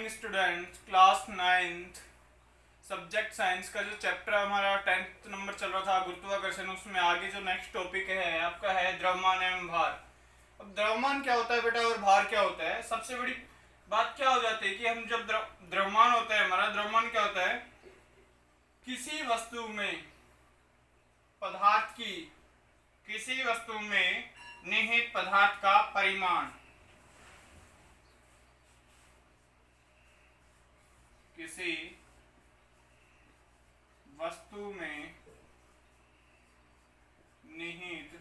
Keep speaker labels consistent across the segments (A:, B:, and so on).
A: Morning student, class 9th subject science का जो chapter हमारा 10th नंबर चल रहा था गुरुत्वाकर्षण, उसमें आगे जो नेक्स्ट टॉपिक है आपका है द्रव्यमान एवं भार। अब द्रव्यमान क्या होता है बेटा और भार क्या होता है, सबसे बड़ी बात क्या हो जाती है कि हम जब द्रव्यमान होता है, हमारा द्रव्यमान क्या होता है, किसी वस्तु में पदार्थ की किसी वस्तु में निहित पदार्थ का परिमाण, किसी वस्तु में निहित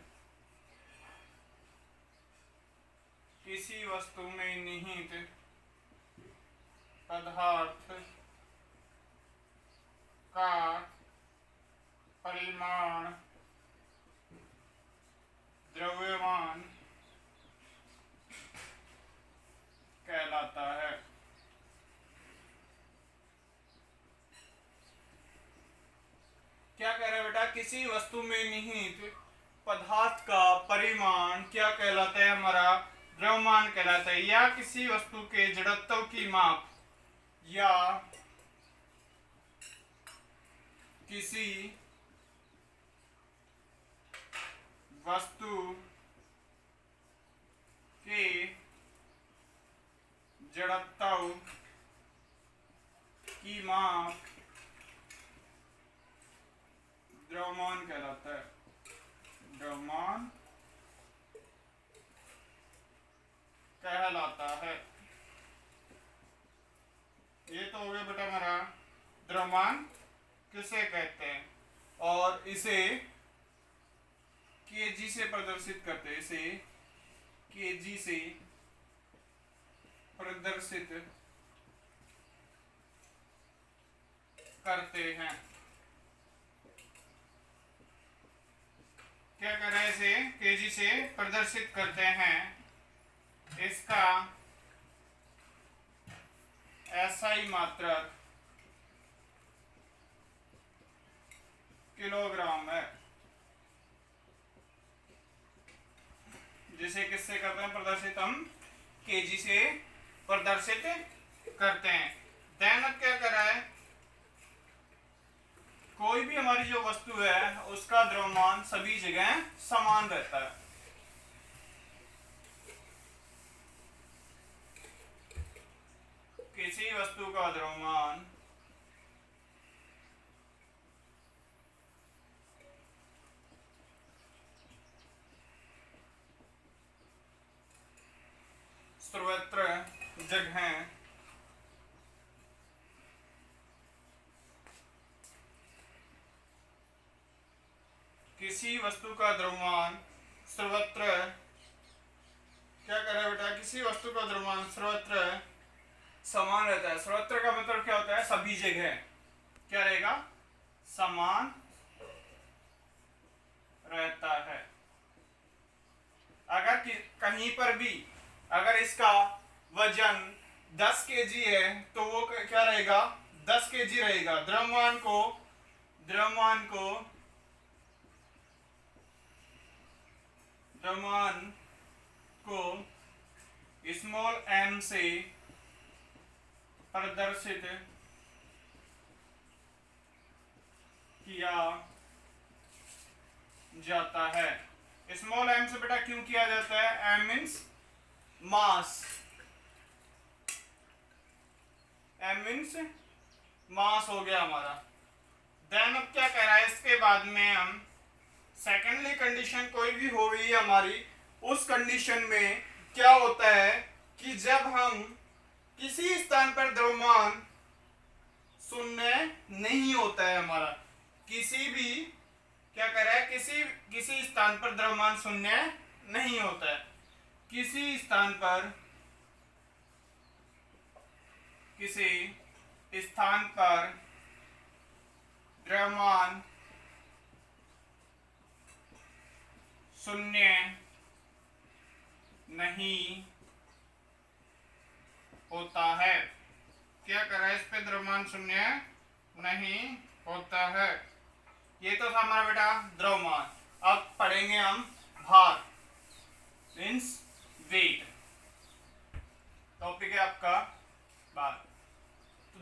A: पदार्थ का परिमाण द्रव्यमान कहलाता है। क्या कह रहे हैं बेटा, किसी वस्तु में निहित पदार्थ का परिमाण क्या कहलाता है, हमारा द्रव्यमान कहलाता है। या किसी वस्तु के जड़त्व की माप, या किसी वस्तु के जड़त्व की माप द्रव्यमान कहलाता है। द्रव्यमान कहलाता है। ये तो हो गया बेटा हमारा द्रव्यमान किसे कहते हैं, और इसे केजी से प्रदर्शित करते हैं। इसे केजी से प्रदर्शित करते हैं। क्या कर रहे हैं, इसे केजी से प्रदर्शित करते हैं। इसका एसआई मात्रक किलोग्राम है। जिसे किससे करते हैं प्रदर्शित, हम केजी से प्रदर्शित करते हैं। देन अब क्या कर रहा है, कोई भी हमारी जो वस्तु है उसका द्रव्यमान सभी जगह समान रहता है। किसी वस्तु का द्रव्यमान सर्वत्र जगह किसी वस्तु का द्रव्यमान सर्वत्र, क्या कर रहा है बेटा, किसी वस्तु का द्रव्यमान सर्वत्र समान रहता है। सर्वत्र का मतलब क्या होता है, सभी जगह क्या रहेगा, समान रहता है। अगर कहीं पर भी अगर इसका वजन 10 केजी है तो वो क्या रहेगा, 10 केजी रहेगा। द्रव्यमान को स्मॉल m से प्रदर्शित किया जाता है। स्मॉल m से बेटा क्यों किया जाता है, m means mass, m means mass हो गया हमारा। देन अब क्या कह रहा है, इसके बाद में हम सेकेंडली कंडीशन कोई भी हो गई हमारी, उस कंडीशन में क्या होता है कि जब हम किसी स्थान पर द्रव्यमान शून्य नहीं होता है हमारा, किसी भी क्या कह रहा है, किसी स्थान पर द्रव्यमान शून्य नहीं होता है। किसी स्थान पर द्रव्यमान शून्य नहीं होता है। क्या कर रहा है, इस पे द्रव्यमान शून्य नहीं होता है। ये तो था हमारा बेटा द्रव्यमान। अब पढ़ेंगे हम भार, मीन्स वेट। टॉपिक है आपका भार।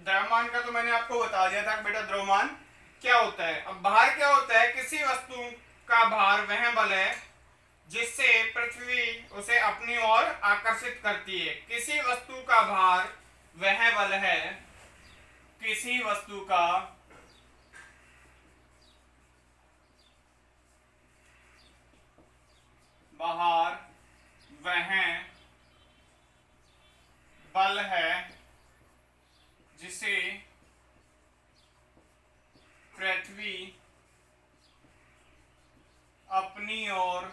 A: द्रव्यमान का तो मैंने आपको बता दिया था कि बेटा द्रव्यमान क्या होता है। अब भार क्या होता है? किसी वस्तु का भार वह बल है जिससे पृथ्वी उसे अपनी ओर आकर्षित करती है। किसी वस्तु का भार वह बल है, किसी वस्तु का भार वह बल है जिसे पृथ्वी अपनी ओर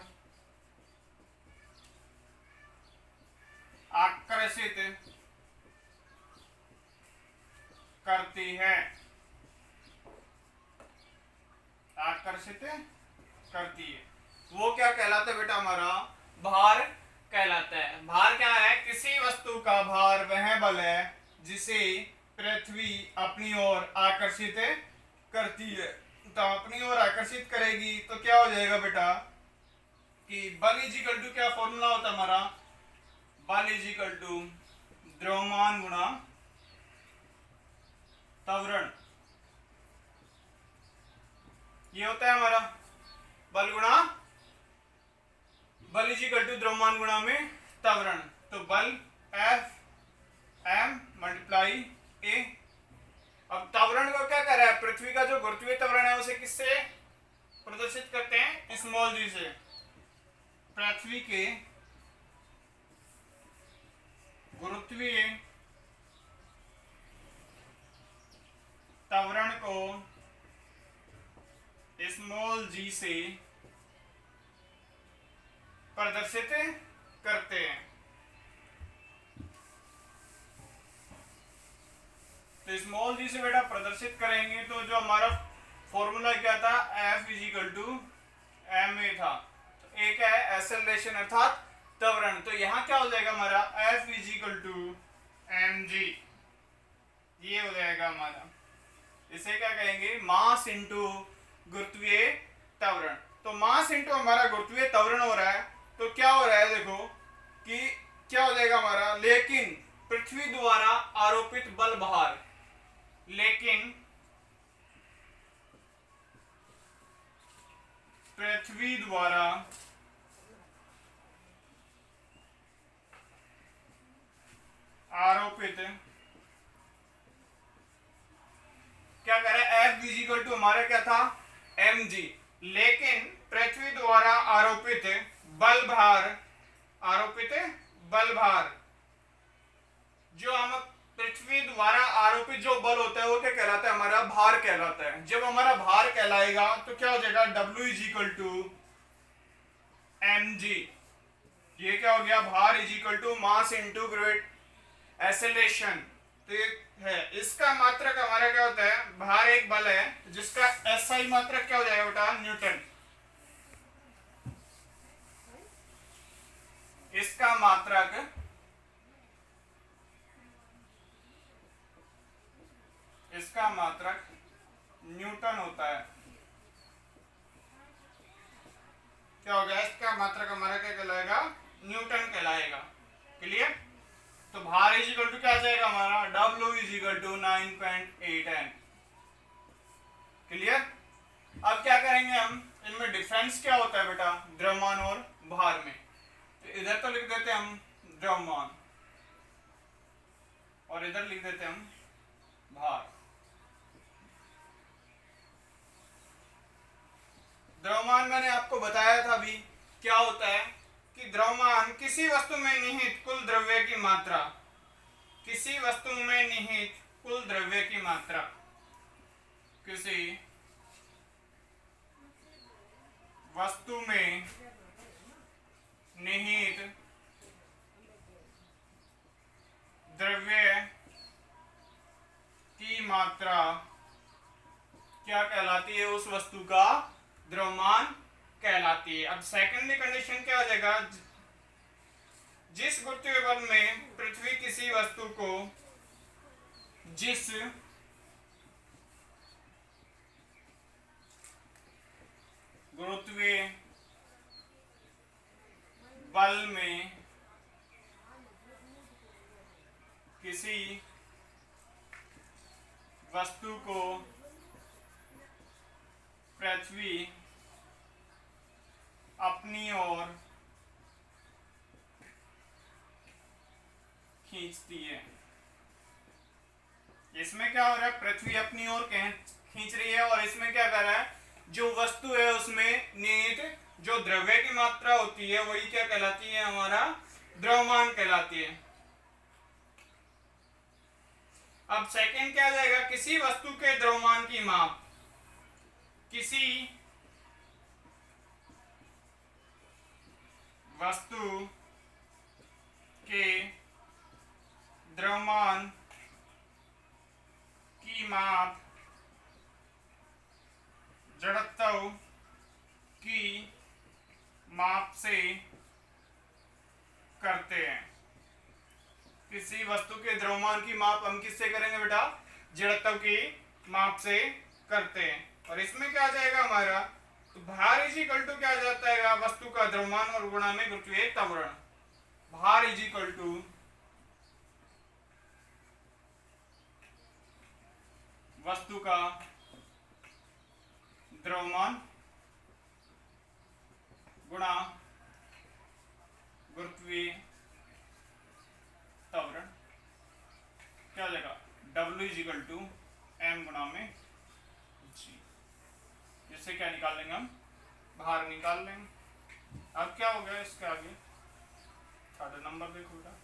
A: आकर्षित करती है, आकर्षित करती है। वो क्या कहलाता है बेटा? हमारा भार कहलाता है। भार क्या है? किसी वस्तु का भार वह बल है जिसे पृथ्वी अपनी ओर आकर्षित करती है। तो अपनी ओर आकर्षित करेगी तो क्या हो जाएगा बेटा कि बल इज इक्वल टू, क्या फॉर्मूला होता है हमारा? बल इज इक्वल टू द्रव्यमान गुणा त्वरण। ये होता है हमारा बल गुणा, बल इज इक्वल टू द्रव्यमान गुणा में त्वरण। तो बल F m मल्टीप्लाई A। अब त्वरण को क्या कर रहा है? पृथ्वी का जो गुरुत्वीय त्वरण है उसे किससे प्रदर्शित करते हैं? स्मॉल g से। पृथ्वी के गुरुत्वीय त्वरण को स्मॉल g से प्रदर्शित करते हैं। तो स्मॉल जी से बेटा प्रदर्शित करेंगे तो जो हमारा फॉर्मूला क्या था? F is equal to ma था। तो A क्या है? एक्सेलरेशन अर्थात त्वरण। तो यहाँ क्या हो जाएगा हमारा? F is equal to mg। ये हो जाएगा हमारा, इसे क्या कहेंगे? मास इंटू गुरुत्वीय त्वरण। तो मास इंटू हमारा गुरुत्वीय त्वरण हो रहा है, तो क्या हो रहा है? देखो कि क्या हो जाएगा हमारा? लेकिन पृथ्वी द्वारा आरोपित बल भार, लेकिन पृथ्वी द्वारा आरोपित, क्या कह रहा है? F इज इक्वल टू हमारा क्या था? mg। लेकिन पृथ्वी द्वारा आरोपित बल भार, आरोपित बल भार, जो हम पृथ्वी द्वारा आरोपित जो बल होता है वो क्या कहलाता है? हमारा भार कहलाता है। जब हमारा भार कहलाएगा तो क्या हो जाएगा? W is equal to mg। ये क्या हो गया? भार is equal to mass into gravity acceleration. तो ये है, इसका मात्रक हमारा क्या होता है? भार एक बल है जिसका SI मात्रक क्या हो जाएगा बेटा? न्यूटन। इसका मात्रक न्यूटन होता है। क्या हो गया? इसका मात्रक हमारा क्या कहलाएगा? न्यूटन कहलाएगा। क्लियर? तो भार इज इक्वल टू क्या आ जाएगा हमारा? W is equal to 9.8 n। Clear? अब क्या करेंगे हम? इनमें डिफरेंस क्या होता है बेटा द्रव्यमान और भार में? तो इधर तो लिख देते हैं हम द्रव्यमान और इधर लिख देते हैं हम भार। द्रव्यमान मैंने आपको बताया था अभी क्या होता है कि द्रव्यमान किसी वस्तु में निहित कुल द्रव्य की मात्रा, किसी वस्तु में निहित कुल द्रव्य की मात्रा, किसी वस्तु में निहित द्रव्य की मात्रा क्या कहलाती है? उस वस्तु का द्रव्यमान कहलाती है। अब सेकेंडरी कंडीशन क्या हो जाएगा? जिस गुरुत्वीय बल में पृथ्वी किसी वस्तु को, जिस गुरुत्वीय बल में किसी वस्तु को पृथ्वी अपनी ओर खींचती है। इसमें क्या हो रहा है, पृथ्वी अपनी ओर खींच रही है, और इसमें क्या कर रहा है, जो वस्तु है उसमें निहित जो द्रव्य की मात्रा होती है वही क्या कहलाती है, हमारा द्रव्यमान कहलाती है। अब सेकंड क्या आ जाएगा, किसी वस्तु के द्रव्यमान की माप, किसी वस्तु के द्रव्यमान की माप जड़त्व की माप से करते हैं। किसी वस्तु के द्रव्यमान की माप हम किससे करेंगे बेटा, जड़त्व की माप से करते हैं। और इसमें क्या आ जाएगा हमारा, तो भार इज इक्वल टू क्या आ जाता है, वस्तु का द्रव्यमान और गुणा में गुरुत्वीय त्वरण। भार इज इक्वल टू वस्तु का द्रव्यमान गुणा गुरुत्वीय त्वरण, क्या हो जाएगा, W is equal to M गुणा में G। जिससे क्या निकाल लेंगे हम, भार निकाल लेंगे। अब क्या हो गया इसके आगे, थर्ड नंबर देखो बेटा।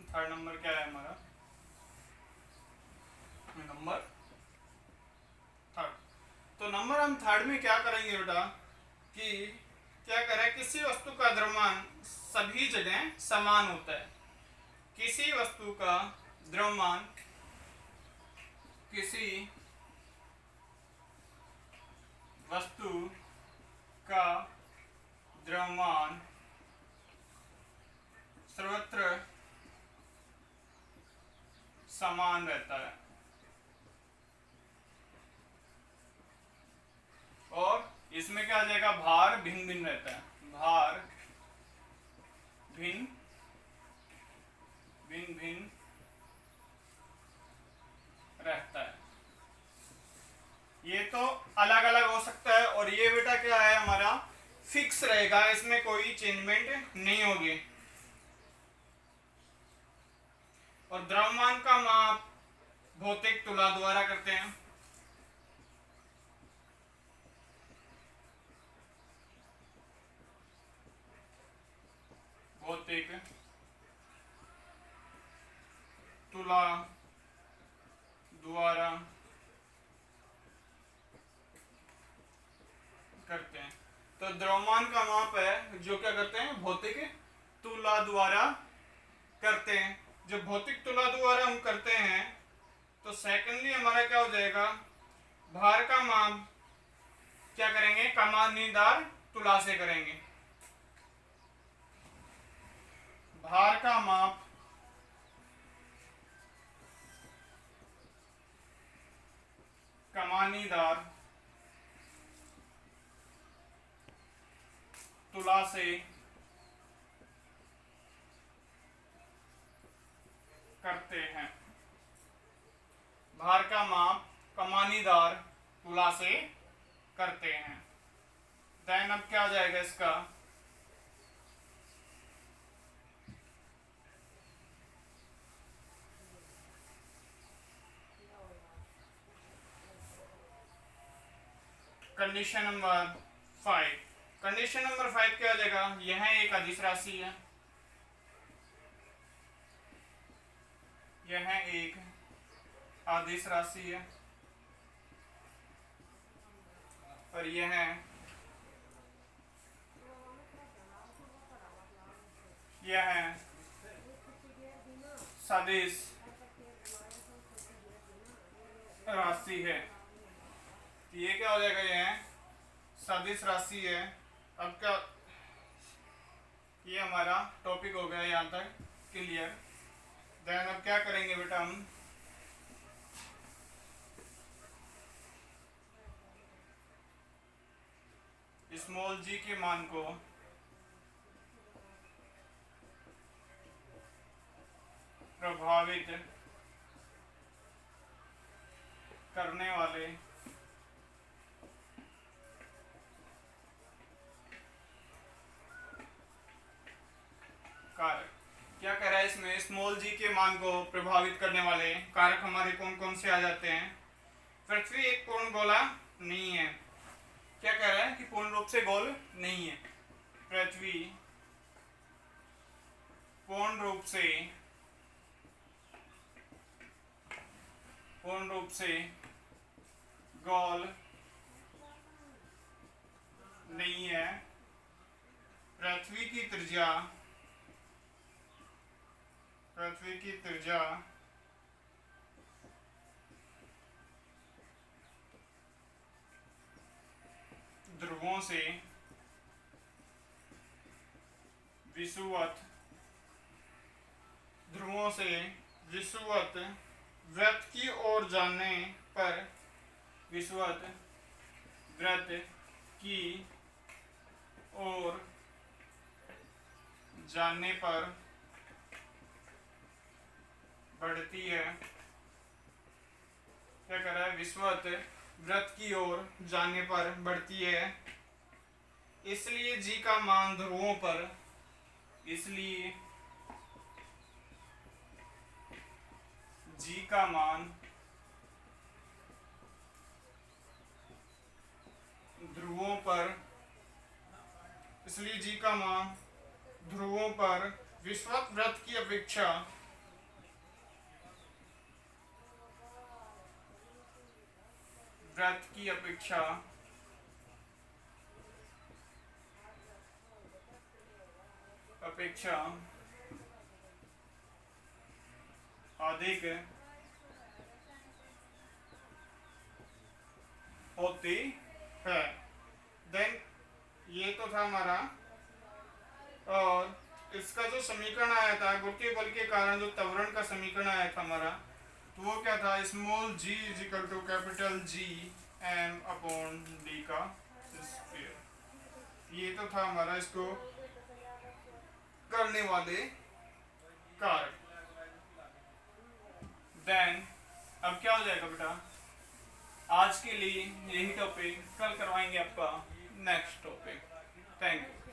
A: थर्ड नंबर क्या है हमारा, नंबर थर्ड। तो नंबर हम थर्ड में क्या करेंगे बेटा, कि क्या करें, किसी वस्तु का द्रव्यमान सभी जगह समान होता है। किसी वस्तु का द्रव्यमान, किसी वस्तु का द्रव्यमान सर्वत्र समान रहता है, और इसमें क्या आ जाएगा, भार भिन्न भिन्न रहता है, भार भिन्न भिन्न भिन्न रहता है। ये तो अलग अलग हो सकता है, और ये बेटा क्या है हमारा, फिक्स रहेगा, इसमें कोई चेंजमेंट नहीं होगी। और द्रव्यमान का माप भौतिक तुला द्वारा करते हैं। भौतिक तुला द्वारा करते हैं। तो द्रव्यमान का माप है जो क्या करते हैं, भौतिक तुला द्वारा करते हैं। जो भौतिक तुला द्वारा हम करते हैं, तो सेकेंडली हमारा क्या हो जाएगा, भार का माप क्या करेंगे, कमानीदार तुला से करेंगे। भार का माप कमानीदार तुला से करते हैं। भार का माप कमानीदार तुला से करते हैं। देन अब क्या आ जाएगा इसका, कंडीशन नंबर 5। कंडीशन नंबर 5 क्या हो जाएगा, यह एक अदिश राशि है, यह एक अदिश राशि है, और यह सदिश राशि है। ये क्या हो जाएगा, यह सदिश राशि है। अब क्या, ये हमारा टॉपिक हो गया यहाँ तक क्लियर। देन अब क्या करेंगे बेटा, हम स्मॉल जी के मान को प्रभावित करने वाले कारक। क्या कह रहा है इसमें, स्मॉल जी के मान को प्रभावित करने वाले कारक हमारे कौन कौन से आ जाते हैं। पृथ्वी एक पूर्ण गोला नहीं है। क्या कह रहा है कि पूर्ण रूप से गोल नहीं है। पृथ्वी पूर्ण रूप से गोल नहीं है। पृथ्वी की त्रिज्या ध्रुवों से विषुवत वृत्त की ओर जाने पर विषुवत वृत्त की ओर जाने पर बढ़ती है। क्या कर रहा है, विषुवत वृत्त की ओर जाने पर बढ़ती है। इसलिए जी का मान ध्रुवों पर ध्रुवों पर विषुवत वृत्त की अपेक्षा अधिक होती है। देन ये तो था हमारा, और इसका जो समीकरण आया था गुरुत्वीय बल के कारण, जो त्वरण का समीकरण आया था हमारा, तो वो क्या था, small G is equal to capital G M upon D का स्क्वायर। ये तो था हमारा इसको करने वाले कारक। देन अब क्या हो जाएगा बेटा, आज के लिए यही टॉपिक, कल करवाएंगे आपका नेक्स्ट टॉपिक। Thank you.